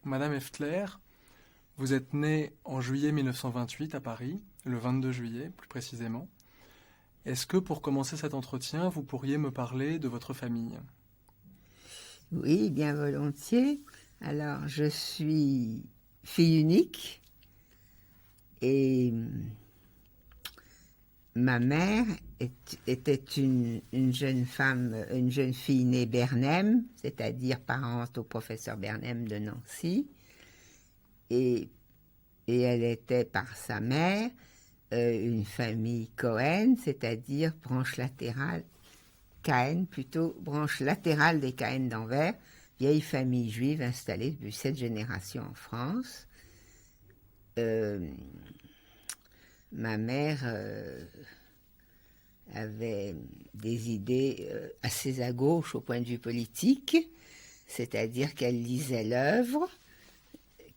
Madame Eftler, vous êtes née en juillet 1928 à Paris, le 22 juillet plus précisément. Est-ce que pour commencer cet entretien, vous pourriez me parler de votre famille? Oui, bien volontiers. Alors, je suis fille unique et ma mère était une jeune femme, une jeune fille née Bernheim, c'est-à-dire parente au professeur Bernheim de Nancy. Et, et elle était par sa mère une famille Cohen, c'est-à-dire branche latérale, Cahen plutôt, branche latérale des Cahen d'Anvers, vieille famille juive installée depuis 7 générations en France. Ma mère avait des idées assez à gauche au point de vue politique, c'est-à-dire qu'elle lisait l'œuvre,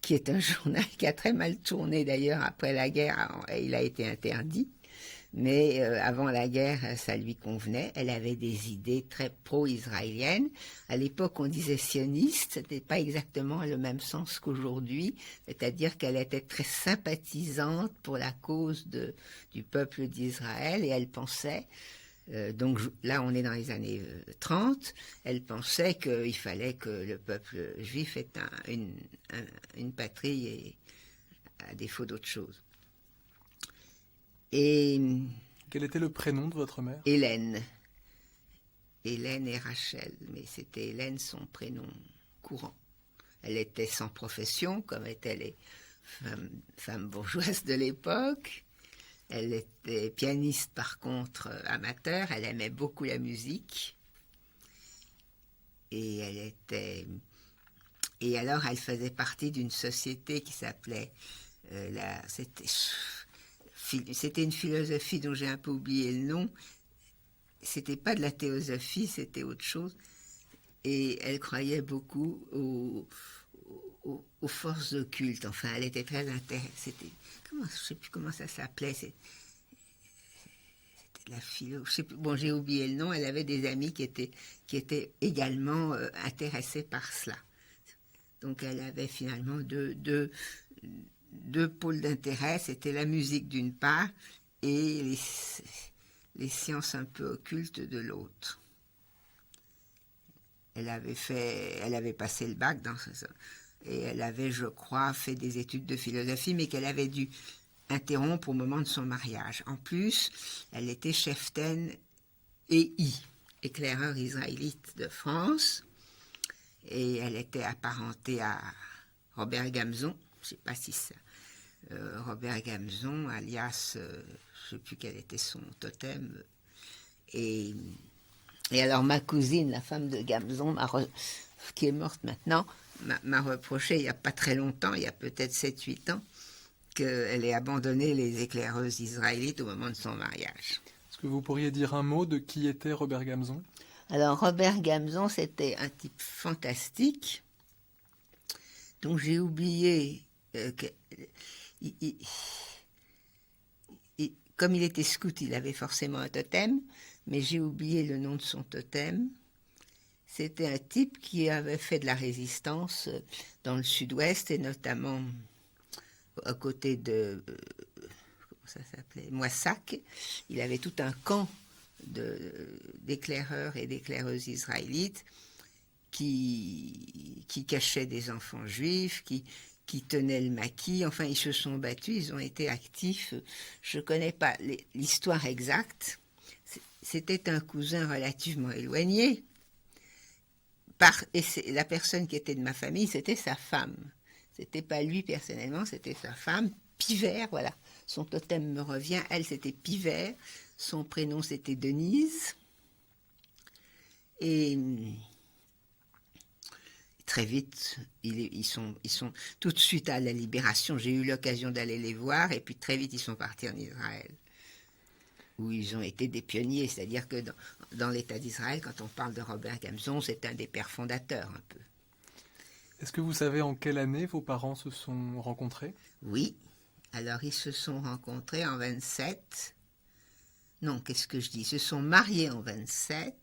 qui est un journal qui a très mal tourné d'ailleurs après la guerre, il a été interdit. Mais avant la guerre, ça lui convenait. Elle avait des idées très pro-israéliennes. À l'époque, on disait sioniste. Ce n'était pas exactement le même sens qu'aujourd'hui. C'est-à-dire qu'elle était très sympathisante pour la cause du peuple d'Israël. Et elle pensait, donc là on est dans les années 30, elle pensait qu'il fallait que le peuple juif ait une patrie et, à défaut d'autre chose. Et Quel était le prénom de votre mère? Hélène et Rachel, mais c'était Hélène son prénom courant. Elle était sans profession, comme étaient les femmes bourgeoises de l'époque. Elle était pianiste par contre amateur, elle aimait beaucoup la musique. Et alors elle faisait partie d'une société qui s'appelait c'était une philosophie dont j'ai un peu oublié le nom. C'était pas de la théosophie, c'était autre chose. Et elle croyait beaucoup aux forces occultes. Enfin, elle était très intéressée. Je sais plus comment ça s'appelait. C'était de la philo. Je sais plus, bon, j'ai oublié le nom. Elle avait des amis qui étaient également intéressés par cela. Donc, elle avait finalement deux pôles d'intérêt. C'était la musique d'une part et les sciences un peu occultes de l'autre. Elle avait passé le bac et elle avait, je crois, fait des études de philosophie, mais qu'elle avait dû interrompre au moment de son mariage. En plus, elle était cheftaine EI, éclaireur israélite de France, et elle était apparentée à Robert Gamzon, je ne sais pas si ça... Robert Gamzon, alias, je ne sais plus quel était son totem, et alors ma cousine, la femme de Gamzon, qui est morte maintenant, m'a reproché il n'y a pas très longtemps, il y a peut-être 7-8 ans, qu'elle ait abandonné les éclaireuses israélites au moment de son mariage. Est-ce que vous pourriez dire un mot de qui était Robert Gamzon? Alors Robert Gamzon, c'était un type fantastique, dont j'ai oublié comme il était scout, il avait forcément un totem, mais j'ai oublié le nom de son totem. C'était un type qui avait fait de la résistance dans le sud-ouest et notamment à côté de comment ça s'appelait, Moissac. Il avait tout un camp d'éclaireurs et d'éclaireuses israélites qui cachaient des enfants juifs, qui tenaient le maquis. Enfin, ils se sont battus, ils ont été actifs. Je ne connais pas l'histoire exacte. C'était un cousin relativement éloigné. Et la personne qui était de ma famille, c'était sa femme. C'était pas lui personnellement, c'était sa femme, Pivert, voilà. Son totem me revient, elle c'était Pivert, son prénom c'était Denise. Et très vite, ils sont tout de suite à la libération. J'ai eu l'occasion d'aller les voir, et puis très vite ils sont partis en Israël, où ils ont été des pionniers. C'est-à-dire que dans l'État d'Israël, quand on parle de Robert Gamzon, c'est un des pères fondateurs un peu. Est-ce que vous savez en quelle année vos parents se sont rencontrés? Oui, alors ils se sont rencontrés en 27. Non, qu'est-ce que je dis? Ils se sont mariés en 27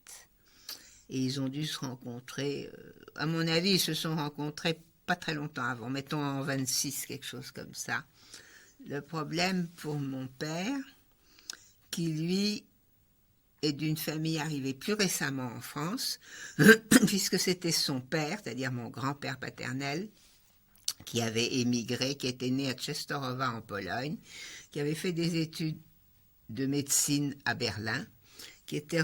et ils ont dû se rencontrer, à mon avis, ils se sont rencontrés pas très longtemps avant, mettons en 26, quelque chose comme ça. Le problème pour mon père, qui lui est d'une famille arrivée plus récemment en France, puisque c'était son père, c'est-à-dire mon grand-père paternel, qui avait émigré, qui était né à Częstochowa en Pologne, qui avait fait des études de médecine à Berlin, qui était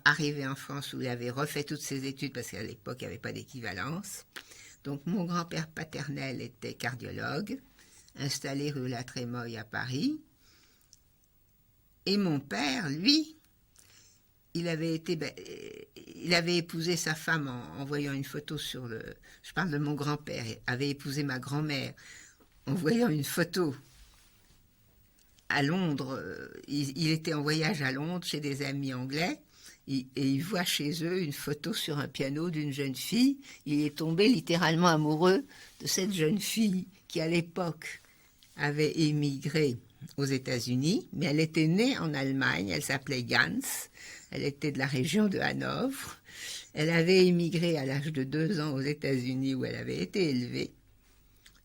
arrivé en France où il avait refait toutes ses études parce qu'à l'époque il n'y avait pas d'équivalence. Donc mon grand-père paternel était cardiologue, installé rue La Trémoille à Paris. Et mon père, lui, il avait épousé sa femme en voyant une photo sur le... Je parle de mon grand-père, il avait épousé ma grand-mère en voyant une photo à Londres. Il était en voyage à Londres chez des amis anglais et il voit chez eux une photo sur un piano d'une jeune fille. Il est tombé littéralement amoureux de cette jeune fille qui, à l'époque, avait émigré aux États-Unis, mais elle était née en Allemagne, elle s'appelait Gans, elle était de la région de Hanovre. Elle avait émigré à l'âge de 2 ans aux États-Unis où elle avait été élevée.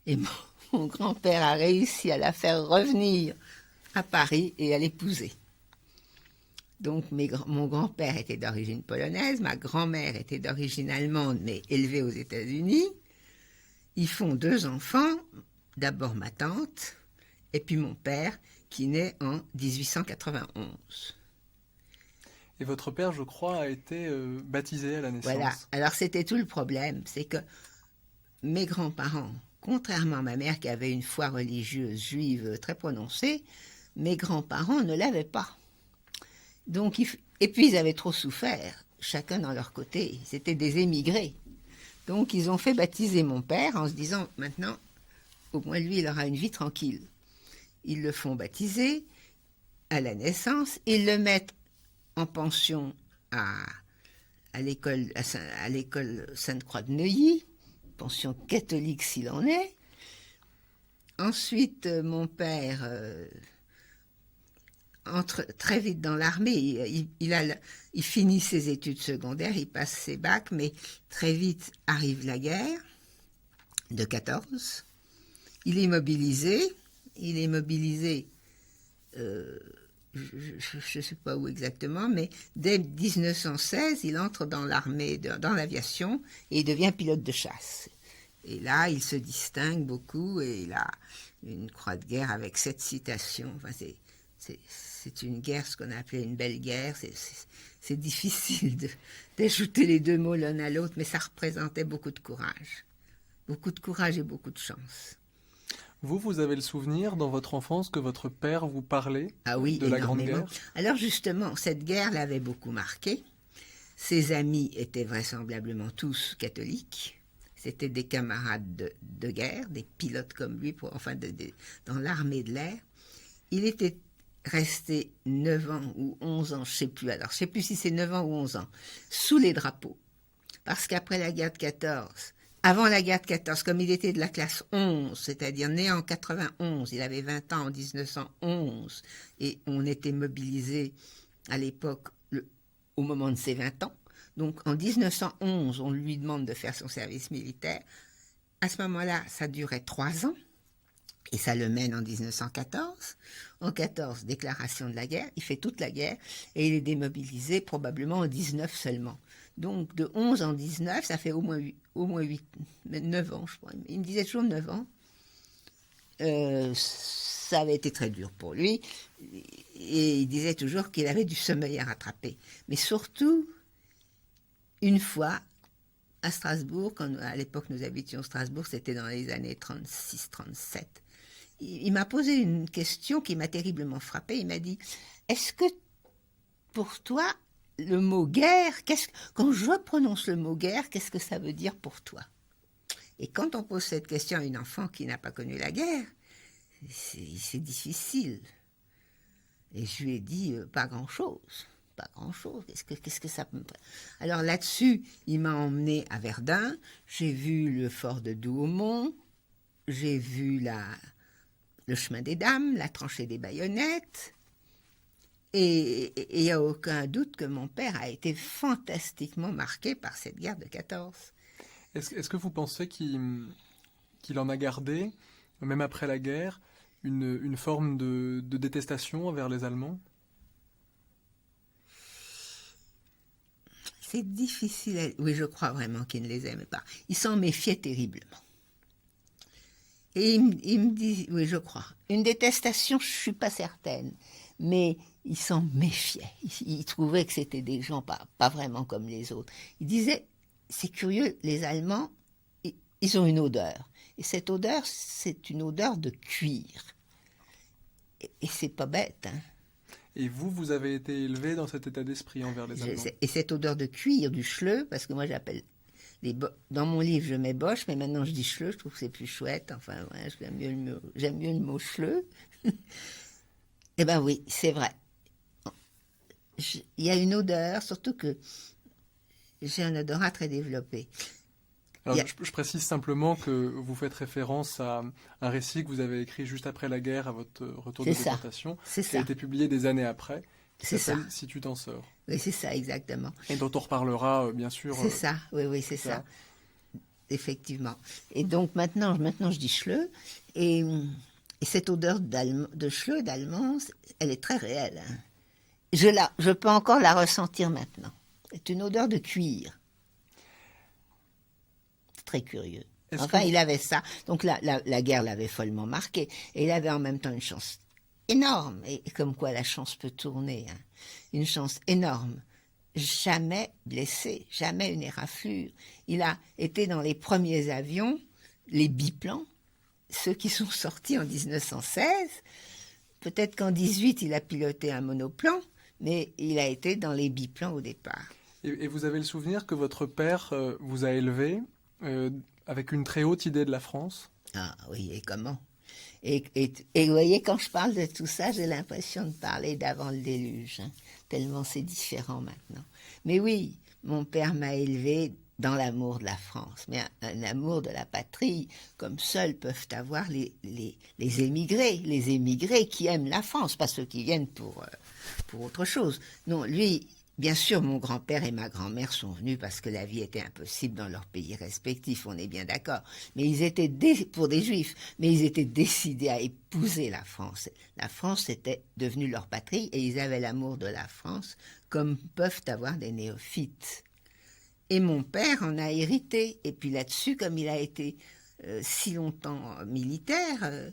Et mon grand-père a réussi à la faire revenir à Paris et à l'épouser. Donc mon grand-père était d'origine polonaise, ma grand-mère était d'origine allemande, mais élevée aux États-Unis. Ils font 2 enfants, d'abord ma tante, et puis mon père, qui naît en 1891. Et votre père, je crois, a été baptisé à la naissance. Voilà, alors c'était tout le problème, c'est que mes grands-parents, contrairement à ma mère qui avait une foi religieuse juive très prononcée, mes grands-parents ne l'avaient pas. Donc, et puis ils avaient trop souffert, chacun dans leur côté. C'était des émigrés. Donc ils ont fait baptiser mon père en se disant, maintenant, au moins lui, il aura une vie tranquille. Ils le font baptiser à la naissance, ils le mettent en pension à l'école Sainte-Croix de Neuilly, pension catholique s'il en est. Ensuite, mon père entre très vite dans l'armée. Il finit ses études secondaires, il passe ses bacs, mais très vite arrive la guerre de 14. Il est mobilisé. Je ne sais pas où exactement, mais dès 1916, il entre dans l'armée, dans l'aviation, et il devient pilote de chasse. Et là, il se distingue beaucoup, et il a une croix de guerre avec 7 citations. Enfin, c'est une guerre, ce qu'on a appelé une belle guerre. C'est difficile d'ajouter les 2 mots l'un à l'autre, mais ça représentait beaucoup de courage. Beaucoup de courage et beaucoup de chance. Vous avez le souvenir dans votre enfance que votre père vous parlait de la Grande Guerre? Alors justement, cette guerre l'avait beaucoup marqué. Ses amis étaient vraisemblablement tous catholiques. C'était des camarades de guerre, des pilotes comme lui, dans l'armée de l'air. Il était resté 9 ans ou 11 ans, je ne sais plus. Alors, je ne sais plus si c'est 9 ans ou 11 ans, sous les drapeaux. Parce qu'après la guerre de 14, avant la guerre de 14, comme il était de la classe 11, c'est-à-dire né en 91, il avait 20 ans en 1911, et on était mobilisé à l'époque au moment de ses 20 ans. Donc en 1911, on lui demande de faire son service militaire. À ce moment-là, ça durait 3 ans, et ça le mène en 1914. En 14, déclaration de la guerre, il fait toute la guerre, et il est démobilisé probablement en 19 seulement. Donc de 11 en 19, ça fait au moins 9 ans, je crois. Il me disait toujours 9 ans. Ça avait été très dur pour lui. Et il disait toujours qu'il avait du sommeil à rattraper. Mais surtout, une fois, à Strasbourg, à l'époque nous habitions Strasbourg, c'était dans les années 36-37, il m'a posé une question qui m'a terriblement frappée. Il m'a dit, est-ce que pour toi, le mot guerre, quand je prononce le mot guerre, qu'est-ce que ça veut dire pour toi? Et quand on pose cette question à une enfant qui n'a pas connu la guerre, c'est difficile. Et je lui ai dit, pas grand-chose. Pas grand-chose. Qu'est-ce que ça peut me... Alors là-dessus, il m'a emmené à Verdun. J'ai vu le fort de Douaumont. J'ai vu le chemin des dames, la tranchée des baïonnettes. Et il n'y a aucun doute que mon père a été fantastiquement marqué par cette guerre de 14. Est-ce que vous pensez qu'il en a gardé, même après la guerre, une forme de détestation envers les Allemands? C'est difficile. Oui, je crois vraiment qu'il ne les aimait pas. Il s'en méfiait terriblement. Et il me dit, oui, je crois. Une détestation, je ne suis pas certaine. Mais il s'en méfiait. Il trouvait que c'était des gens pas vraiment comme les autres. Il disait, c'est curieux, les Allemands, ils ont une odeur. Et cette odeur, c'est une odeur de cuir. Et c'est pas bête, hein. Et vous avez été élevé dans cet état d'esprit envers les Allemands? Et cette odeur de cuir, du schleu, parce que moi j'appelle dans mon livre je mets Bosch, mais maintenant je dis schleu, je trouve que c'est plus chouette. Enfin, ouais, j'aime mieux le mot schleu. Eh ben oui, c'est vrai. Il y a une odeur, surtout que j'ai un odorat très développé. Alors, je précise simplement que vous faites référence à un récit que vous avez écrit juste après la guerre, à votre retour de déportation, qui a été publié des années après, qui s'appelle Si tu t'en sors. Oui, c'est ça, exactement. Et dont on reparlera, bien sûr. C'est ça, oui, c'est ça. Effectivement. Et donc maintenant je dis schleu, et cette odeur de schleu d'allemand, elle est très réelle, hein. Je peux encore la ressentir maintenant. C'est une odeur de cuir. C'est très curieux. Enfin, il avait ça. Donc la guerre l'avait follement marqué. Et il avait en même temps une chance énorme. Et comme quoi la chance peut tourner, hein. Une chance énorme. Jamais blessé, jamais une éraflure. Il a été dans les premiers avions, les biplans, ceux qui sont sortis en 1916. Peut-être qu'en 18, il a piloté un monoplan, mais il a été dans les biplans au départ. Et vous avez le souvenir que votre père vous a élevé avec une très haute idée de la France? Ah oui, et comment? Et vous voyez, quand je parle de tout ça, j'ai l'impression de parler d'avant le déluge, hein, tellement c'est différent maintenant. Mais oui, mon père m'a élevé dans l'amour de la France, mais un amour de la patrie, comme seuls peuvent avoir les émigrés qui aiment la France, pas ceux qui viennent pour autre chose. Non, lui, bien sûr, mon grand-père et ma grand-mère sont venus parce que la vie était impossible dans leur pays respectifs, on est bien d'accord. Mais ils étaient, pour des juifs, mais ils étaient décidés à épouser la France. La France était devenue leur patrie et ils avaient l'amour de la France comme peuvent avoir des néophytes. Et mon père en a hérité. Et puis là-dessus, comme il a été si longtemps militaire,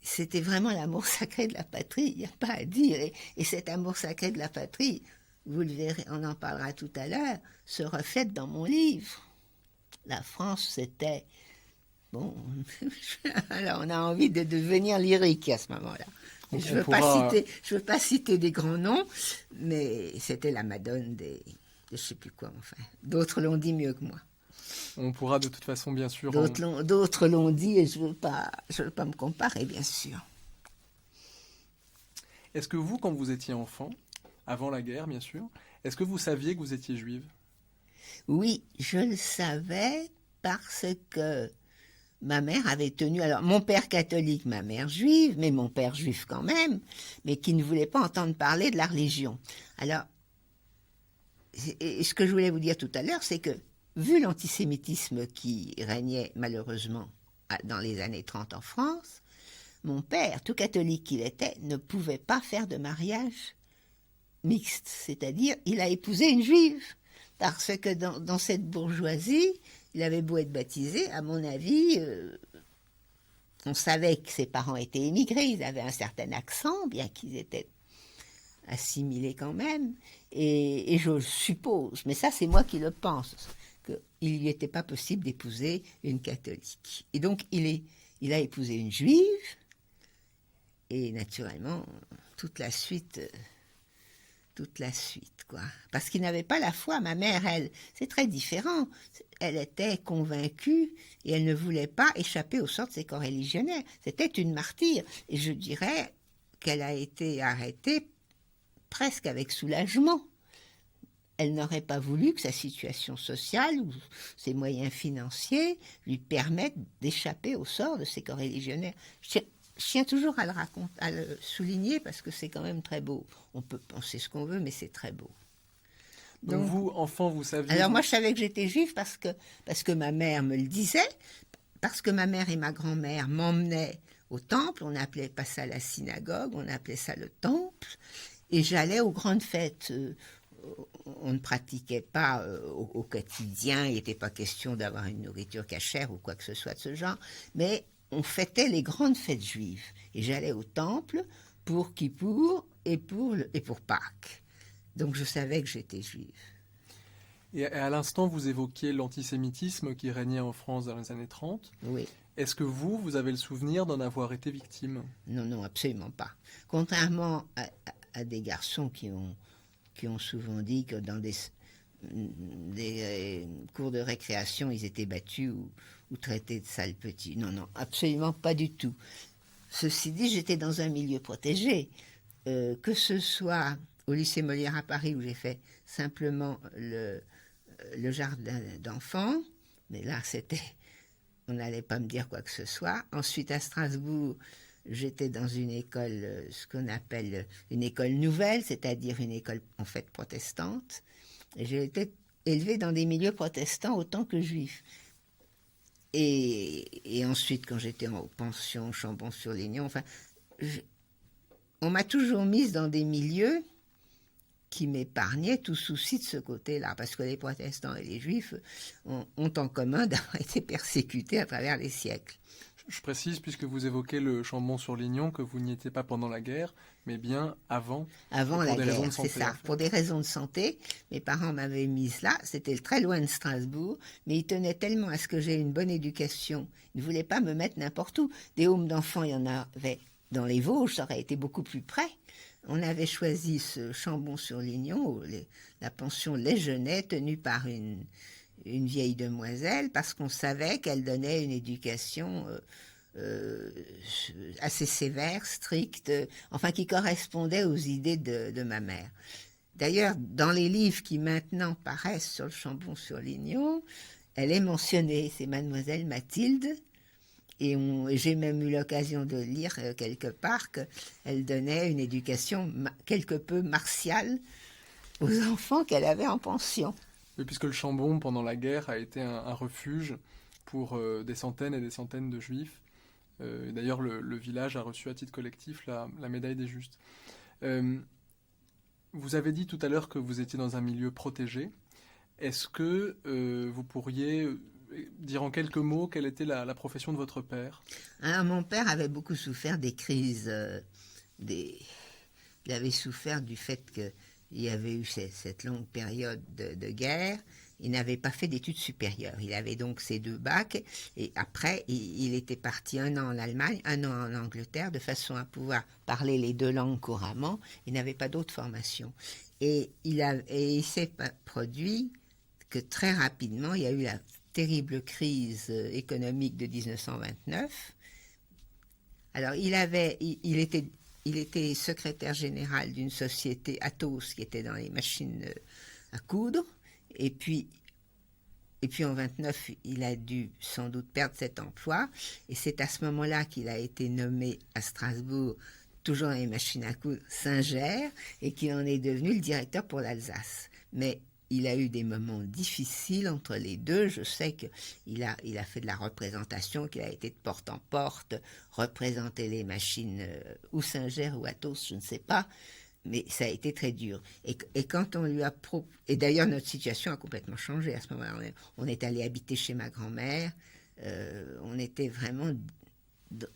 c'était vraiment l'amour sacré de la patrie, il n'y a pas à dire. Et cet amour sacré de la patrie, vous le verrez, on en parlera tout à l'heure, se reflète dans mon livre. La France, c'était... Bon, alors on a envie de devenir lyrique à ce moment-là. Je ne veux pas citer des grands noms, mais c'était la Madone des... Je ne sais plus quoi, enfin. D'autres l'ont dit mieux que moi. On pourra de toute façon, bien sûr... D'autres l'ont dit et je veux pas me comparer, bien sûr. Est-ce que vous, quand vous étiez enfant, avant la guerre, bien sûr, est-ce que vous saviez que vous étiez juive? Oui, je le savais parce que ma mère avait tenu... Alors, mon père catholique, ma mère juive, mais mon père juif quand même, mais qui ne voulait pas entendre parler de la religion. Alors, et ce que je voulais vous dire tout à l'heure, c'est que, vu l'antisémitisme qui régnait malheureusement dans les années 30 en France, mon père, tout catholique qu'il était, ne pouvait pas faire de mariage mixte, c'est-à-dire il a épousé une juive, parce que dans cette bourgeoisie, il avait beau être baptisé, à mon avis, on savait que ses parents étaient émigrés, ils avaient un certain accent, bien qu'ils étaient assimilés quand même, et je suppose, mais ça c'est moi qui le pense, qu'il lui était pas possible d'épouser une catholique. Et donc il a épousé une juive, et naturellement, toute la suite, quoi. Parce qu'il n'avait pas la foi. Ma mère, elle, c'est très différent. Elle était convaincue et elle ne voulait pas échapper au sort de ses coreligionnaires. C'était une martyre. Et je dirais qu'elle a été arrêtée presque avec soulagement. Elle n'aurait pas voulu que sa situation sociale ou ses moyens financiers lui permettent d'échapper au sort de ses coreligionnaires. Je tiens toujours à le souligner parce que c'est quand même très beau. On peut penser ce qu'on veut, mais c'est très beau. Donc vous, enfant, vous saviez... Alors moi, je savais que j'étais juive parce que ma mère me le disait, parce que ma mère et ma grand-mère m'emmenaient au temple. On n'appelait pas ça la synagogue, on appelait ça le temple. Et j'allais aux grandes fêtes. On ne pratiquait pas au quotidien, il n'était pas question d'avoir une nourriture cachère ou quoi que ce soit de ce genre, mais on fêtait les grandes fêtes juives. Et j'allais au temple pour Kippour et pour Pâques. Donc je savais que j'étais juive. Et à l'instant, vous évoquiez l'antisémitisme qui régnait en France dans les années 30. Oui. Est-ce que vous avez le souvenir d'en avoir été victime? Non, absolument pas. Contrairement à des garçons qui ont souvent dit que dans des cours de récréation, ils étaient battus ou traités de sales petits. Non, absolument pas du tout. Ceci dit, j'étais dans un milieu protégé. Que ce soit au lycée Molière à Paris, où j'ai fait simplement le jardin d'enfants, mais là, on n'allait pas me dire quoi que ce soit. Ensuite, à Strasbourg, j'étais dans une école, ce qu'on appelle une école nouvelle, c'est-à-dire une école en fait protestante. Et j'ai été élevée dans des milieux protestants autant que juifs. Et ensuite, quand j'étais en pension Chambon-sur-Lignon, on m'a toujours mise dans des milieux qui m'épargnaient tout souci de ce côté-là, parce que les protestants et les juifs ont en commun d'avoir été persécutés à travers les siècles. Je précise, puisque vous évoquez le Chambon-sur-Lignon, que vous n'y étiez pas pendant la guerre, mais bien avant. Avant la guerre, c'est ça. En fait. Pour des raisons de santé, mes parents m'avaient mise là. C'était très loin de Strasbourg, mais ils tenaient tellement à ce que j'aie une bonne éducation. Ils ne voulaient pas me mettre n'importe où. Des homes d'enfants, il y en avait dans les Vosges, ça aurait été beaucoup plus près. On avait choisi ce Chambon-sur-Lignon, la pension Légenais, tenue par une vieille demoiselle, parce qu'on savait qu'elle donnait une éducation assez sévère, stricte, enfin qui correspondait aux idées de ma mère. D'ailleurs, dans les livres qui maintenant paraissent sur le Chambon-sur-Lignon, elle est mentionnée, c'est mademoiselle Mathilde, et j'ai même eu l'occasion de lire quelque part qu'elle donnait une éducation quelque peu martiale aux enfants qu'elle avait en pension. Oui, puisque le Chambon, pendant la guerre, a été un refuge pour des centaines et des centaines de juifs. D'ailleurs, le village a reçu à titre collectif la médaille des Justes. Vous avez dit tout à l'heure que vous étiez dans un milieu protégé. Est-ce que vous pourriez dire en quelques mots quelle était la profession de votre père? Alors, mon père avait beaucoup souffert des crises. Il avait souffert du fait qu'il y avait eu cette longue période de guerre. Il n'avait pas fait d'études supérieures. Il avait donc ses 2 bacs. Et après, il était parti 1 an en Allemagne, 1 an en Angleterre, de façon à pouvoir parler les 2 langues couramment. Il n'avait pas d'autre formation. Et il s'est produit que très rapidement, il y a eu la terrible crise économique de 1929. Alors, il était secrétaire général d'une société Atos qui était dans les machines à coudre. Et puis en 29, il a dû sans doute perdre cet emploi. Et c'est à ce moment-là qu'il a été nommé à Strasbourg, toujours dans les machines à coudre, Singer, et qu'il en est devenu le directeur pour l'Alsace. Mais il a eu des moments difficiles entre les deux. Je sais qu'il a fait de la représentation, qu'il a été de porte en porte, représenter les machines ou Singer ou Atos, je ne sais pas. Mais ça a été très dur. Et quand on lui a... Et d'ailleurs, notre situation a complètement changé à ce moment-là. On est allé habiter chez ma grand-mère. On était vraiment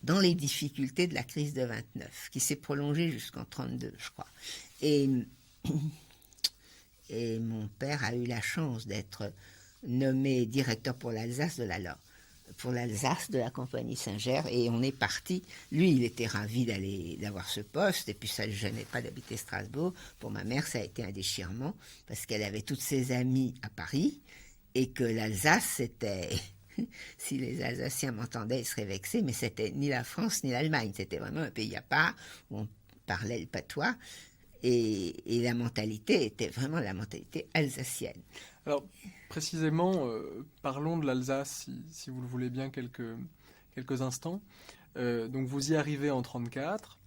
dans les difficultés de la crise de 29, qui s'est prolongée jusqu'en 32, je crois. Et mon père a eu la chance d'être nommé directeur pour l'Alsace de la compagnie Singer, et on est parti. Lui, il était ravi d'avoir ce poste, et puis ça ne le gênait pas d'habiter Strasbourg. Pour ma mère, ça a été un déchirement, parce qu'elle avait toutes ses amies à Paris, et que l'Alsace, c'était... Si les Alsaciens m'entendaient, ils seraient vexés, mais c'était ni la France ni l'Allemagne. C'était vraiment un pays à part, où on parlait le patois, et la mentalité était vraiment la mentalité alsacienne. Alors, précisément, parlons de l'Alsace, si vous le voulez bien, quelques instants. Donc, vous y arrivez en 1934.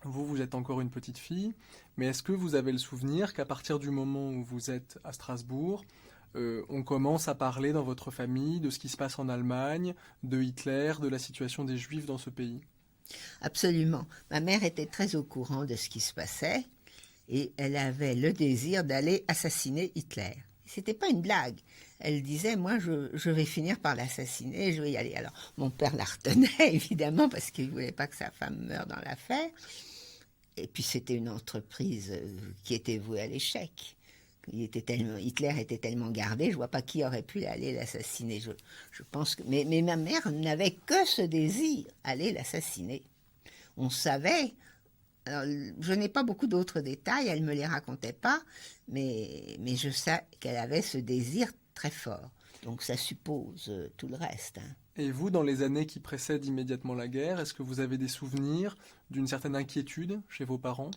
vous êtes encore une petite fille, mais est-ce que vous avez le souvenir qu'à partir du moment où vous êtes à Strasbourg, on commence à parler dans votre famille de ce qui se passe en Allemagne, de Hitler, de la situation des Juifs dans ce pays? Absolument. Ma mère était très au courant de ce qui se passait et elle avait le désir d'aller assassiner Hitler. C'était pas une blague. Elle disait, moi, je vais finir par l'assassiner, je vais y aller. Alors, mon père la retenait, évidemment, parce qu'il voulait pas que sa femme meure dans l'affaire. Et puis, c'était une entreprise qui était vouée à l'échec. Hitler était tellement gardé, je vois pas qui aurait pu aller l'assassiner. Je pense que, mais ma mère n'avait que ce désir, aller l'assassiner. On savait. Alors, je n'ai pas beaucoup d'autres détails, elle ne me les racontait pas, mais je sais qu'elle avait ce désir très fort. Donc ça suppose tout le reste. Hein. Et vous, dans les années qui précèdent immédiatement la guerre, est-ce que vous avez des souvenirs d'une certaine inquiétude chez vos parents?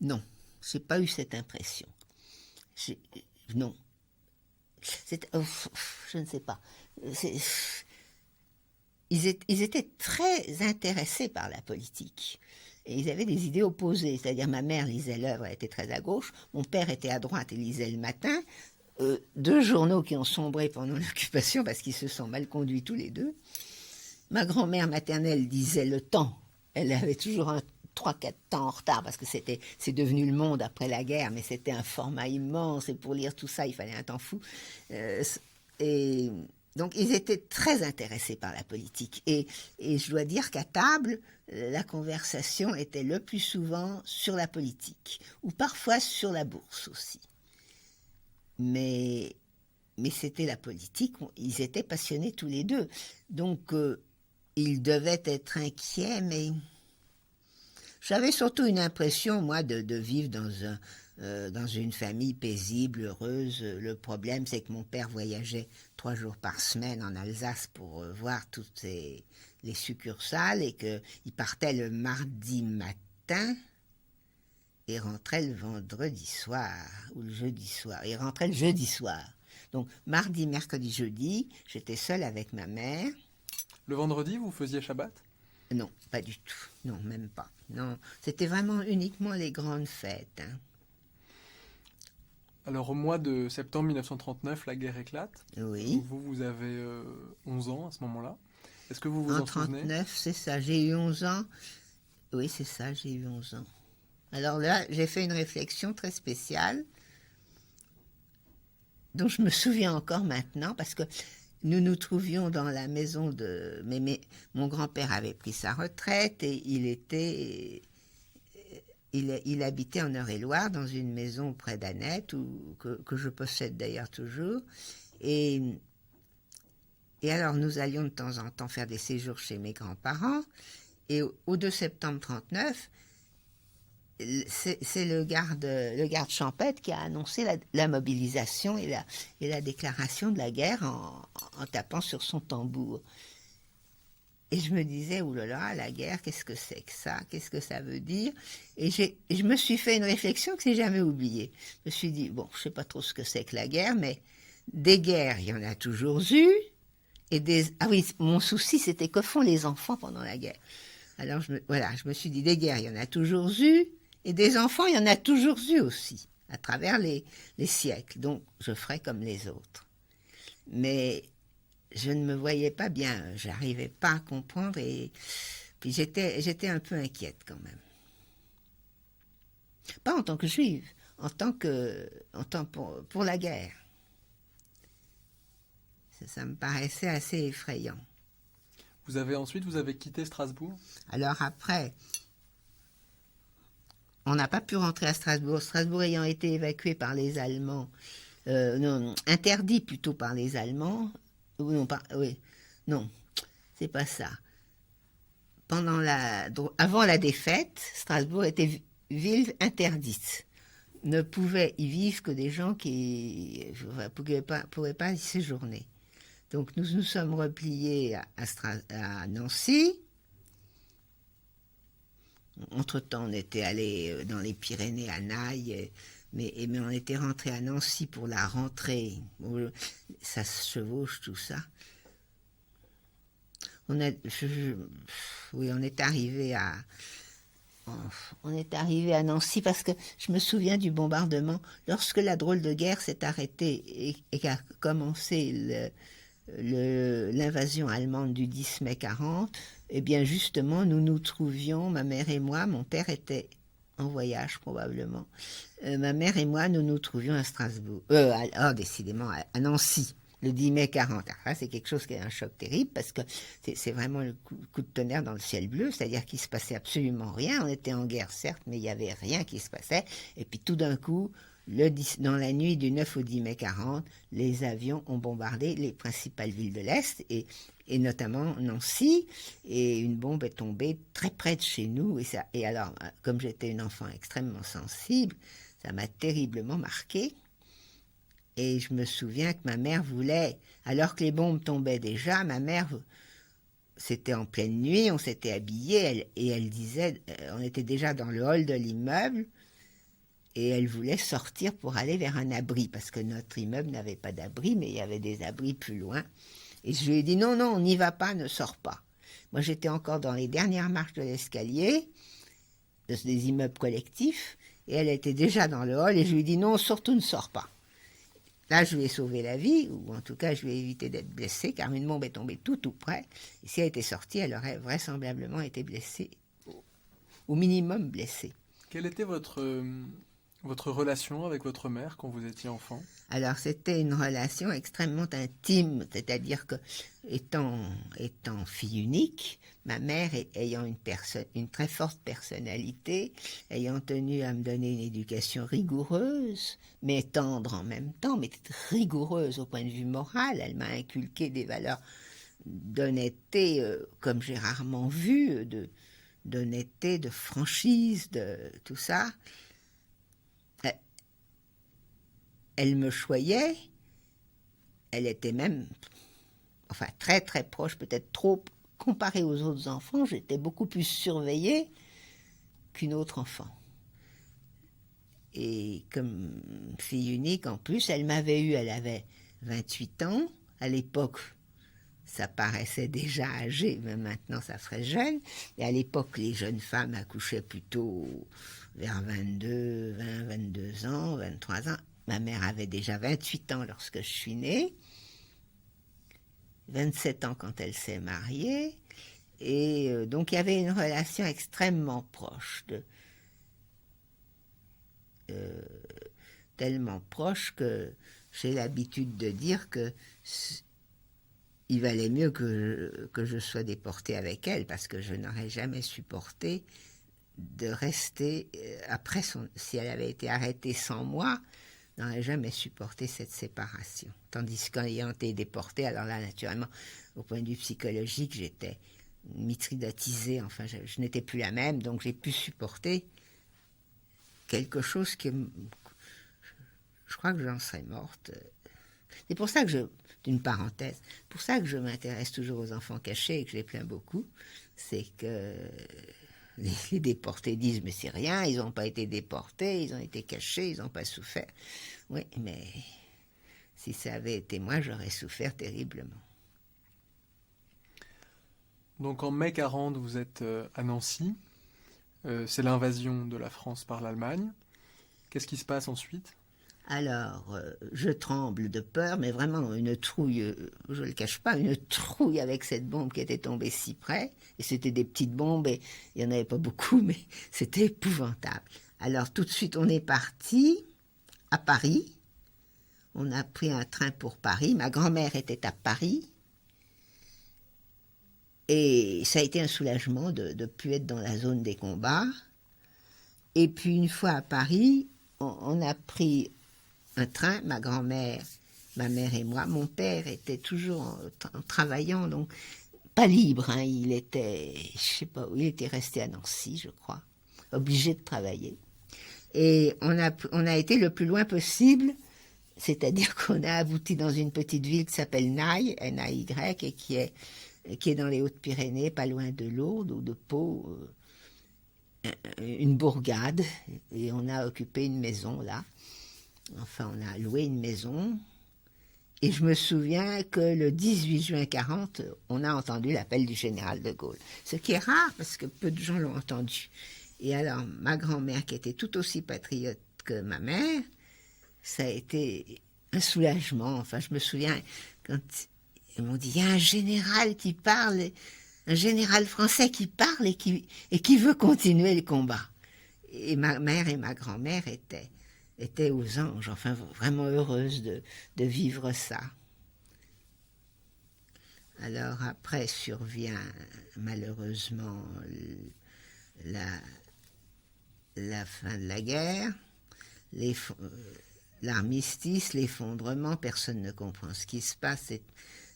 Non, je n'ai pas eu cette impression. Non. Je ne sais pas. Ils étaient très intéressés par la politique. Et ils avaient des idées opposées. C'est-à-dire, ma mère lisait l'œuvre, elle était très à gauche. Mon père était à droite et lisait Le Matin. Deux journaux qui ont sombré pendant l'occupation parce qu'ils se sont mal conduits tous les deux. Ma grand-mère maternelle lisait Le Temps. Elle avait toujours 3-4 temps en retard parce que c'est devenu Le Monde après la guerre, mais c'était un format immense et pour lire tout ça, il fallait un temps fou. Et donc, ils étaient très intéressés par la politique. Et je dois dire qu'à table, la conversation était le plus souvent sur la politique, ou parfois sur la bourse aussi. Mais c'était la politique, ils étaient passionnés tous les deux. Donc, ils devaient être inquiets, mais j'avais surtout une impression, moi, de vivre dans une famille paisible, heureuse. Le problème, c'est que mon père voyageait 3 jours par semaine en Alsace pour voir toutes les succursales et qu'il partait le mardi matin et rentrait le vendredi soir ou le jeudi soir. Il rentrait le jeudi soir. Donc, mardi, mercredi, jeudi, j'étais seule avec ma mère. Le vendredi, vous faisiez Shabbat? Non, pas du tout. Non, même pas. Non, c'était vraiment uniquement les grandes fêtes. Hein. Alors, au mois de septembre 1939, la guerre éclate. Oui. Vous avez 11 ans à ce moment-là. Est-ce que vous vous en souvenez? En 1939, c'est ça. J'ai eu 11 ans. Oui, c'est ça, j'ai eu 11 ans. Alors là, j'ai fait une réflexion très spéciale dont je me souviens encore maintenant parce que nous nous trouvions dans la maison de... mon grand-père avait pris sa retraite et il habitait en Eure-et-Loire dans une maison près d'Annette que je possède d'ailleurs toujours. Et alors nous allions de temps en temps faire des séjours chez mes grands-parents. Et au 2 septembre 1939, c'est le garde champêtre qui a annoncé la mobilisation et la déclaration de la guerre en tapant sur son tambour. Et je me disais, oulala, la guerre, qu'est-ce que c'est que ça? Qu'est-ce que ça veut dire? Et je me suis fait une réflexion que je n'ai jamais oubliée. Je me suis dit, bon, je ne sais pas trop ce que c'est que la guerre, mais des guerres, il y en a toujours eu. Ah oui, mon souci, c'était que font les enfants pendant la guerre. Alors, je me suis dit, des guerres, il y en a toujours eu. Et des enfants, il y en a toujours eu aussi, à travers les siècles. Donc, je ferai comme les autres. Mais je ne me voyais pas bien, je n'arrivais pas à comprendre et puis j'étais un peu inquiète quand même. Pas en tant que juive, pour la guerre. Ça me paraissait assez effrayant. Vous avez quitté Strasbourg? Alors après, on n'a pas pu rentrer à Strasbourg. Strasbourg ayant été évacué par les Allemands, interdit plutôt par les Allemands. Non, c'est pas ça. Avant la défaite, Strasbourg était ville interdite. Ne pouvaient y vivre que des gens qui ne pourraient pas y séjourner. Donc nous nous sommes repliés à Nancy. Entre-temps, on était allé dans les Pyrénées, à Naï, mais on était rentré à Nancy pour la rentrée. Ça se chevauche, tout ça. On est arrivé On est arrivé à Nancy parce que je me souviens du bombardement. Lorsque la drôle de guerre s'est arrêtée et qu'a commencé l'invasion allemande du 10 mai 40, eh bien justement, nous nous trouvions, ma mère et moi, mon père était en voyage probablement, ma mère et moi, nous nous trouvions à Strasbourg, décidément à Nancy, le 10 mai 40. Alors là, c'est quelque chose qui est un choc terrible parce que c'est vraiment le coup de tonnerre dans le ciel bleu, c'est-à-dire qu'il ne se passait absolument rien. On était en guerre, certes, mais il n'y avait rien qui se passait. Et puis tout d'un coup, dans la nuit du 9 au 10 mai 40, les avions ont bombardé les principales villes de l'Est et notamment Nancy, et une bombe est tombée très près de chez nous. Et alors, comme j'étais une enfant extrêmement sensible, ça m'a terriblement marquée. Et je me souviens que ma mère voulait, alors que les bombes tombaient déjà, ma mère, c'était en pleine nuit, on s'était habillés, et elle disait, on était déjà dans le hall de l'immeuble, et elle voulait sortir pour aller vers un abri, parce que notre immeuble n'avait pas d'abri, mais il y avait des abris plus loin. Et je lui ai dit, non, on n'y va pas, ne sors pas. Moi, j'étais encore dans les dernières marches de l'escalier, des immeubles collectifs, et elle était déjà dans le hall, et je lui ai dit, non, surtout ne sors pas. Là, je lui ai sauvé la vie, ou en tout cas, je lui ai évité d'être blessée, car une bombe est tombée tout près. Et si elle était sortie, elle aurait vraisemblablement été blessée, au minimum blessée. Quelle était votre relation avec votre mère quand vous étiez enfant? Alors, c'était une relation extrêmement intime, c'est-à-dire que, étant fille unique, ma mère ayant une très forte personnalité, ayant tenu à me donner une éducation rigoureuse, mais tendre en même temps, mais rigoureuse au point de vue moral, elle m'a inculqué des valeurs d'honnêteté, comme j'ai rarement vu, d'honnêteté, de franchise, de tout ça. Elle me choyait, elle était même, très très proche, peut-être trop, comparée aux autres enfants, j'étais beaucoup plus surveillée qu'une autre enfant. Et comme fille unique en plus, elle avait 28 ans, à l'époque ça paraissait déjà âgé, mais maintenant ça ferait jeune, et à l'époque les jeunes femmes accouchaient plutôt vers 22 ans, 23 ans. Ma mère avait déjà 28 ans lorsque je suis née, 27 ans quand elle s'est mariée, et donc il y avait une relation extrêmement proche, tellement proche que j'ai l'habitude de dire que il valait mieux que je sois déportée avec elle, parce que je n'aurais jamais supporté de rester, si elle avait été arrêtée sans moi, n'aurais jamais supporté cette séparation. Tandis qu'ayant été déportée, alors là, naturellement, au point de vue psychologique, j'étais mitridatisée, je n'étais plus la même, donc j'ai pu supporter quelque chose que je crois que j'en serais morte. C'est pour ça que d'une parenthèse, pour ça que je m'intéresse toujours aux enfants cachés et que je les plains beaucoup, c'est que les déportés disent mais c'est rien, ils n'ont pas été déportés, ils ont été cachés, ils n'ont pas souffert. Oui, mais si ça avait été moi, j'aurais souffert terriblement. Donc en mai 40, vous êtes à Nancy. C'est l'invasion de la France par l'Allemagne. Qu'est-ce qui se passe ensuite ? Alors, je tremble de peur, mais vraiment une trouille, je ne le cache pas, une trouille avec cette bombe qui était tombée si près. Et c'était des petites bombes, et il n'y en avait pas beaucoup, mais c'était épouvantable. Alors, tout de suite, on est parti à Paris. On a pris un train pour Paris. Ma grand-mère était à Paris. Et ça a été un soulagement de ne plus être dans la zone des combats. Et puis, une fois à Paris, on a pris un train, ma grand-mère, ma mère et moi. Mon père était toujours en travaillant, donc pas libre. Il était, je sais pas où, il était resté à Nancy, je crois, obligé de travailler. Et on a été le plus loin possible, c'est-à-dire qu'on a abouti dans une petite ville qui s'appelle Naï, N-A-Y, et qui est dans les Hautes-Pyrénées, pas loin de Lourdes ou de Pau, une bourgade, et on a occupé une maison là. On a loué une maison, et je me souviens que le 18 juin 40, on a entendu l'appel du général de Gaulle. Ce qui est rare, parce que peu de gens l'ont entendu. Et alors, ma grand-mère, qui était tout aussi patriote que ma mère, ça a été un soulagement. Enfin, je me souviens, quand ils m'ont dit, il y a un général qui parle, un général français qui parle et qui veut continuer le combat. Et ma mère et ma grand-mère étaient aux anges, enfin vraiment heureuses de vivre ça. Alors après survient malheureusement la fin de la guerre, l'armistice, l'effondrement, personne ne comprend ce qui se passe.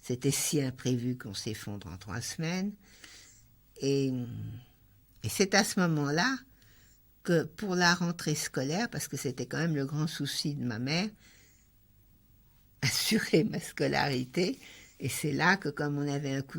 C'était si imprévu qu'on s'effondre en 3 semaines. Et c'est à ce moment-là que pour la rentrée scolaire, parce que c'était quand même le grand souci de ma mère, assurer ma scolarité, et c'est là que comme on avait un cousin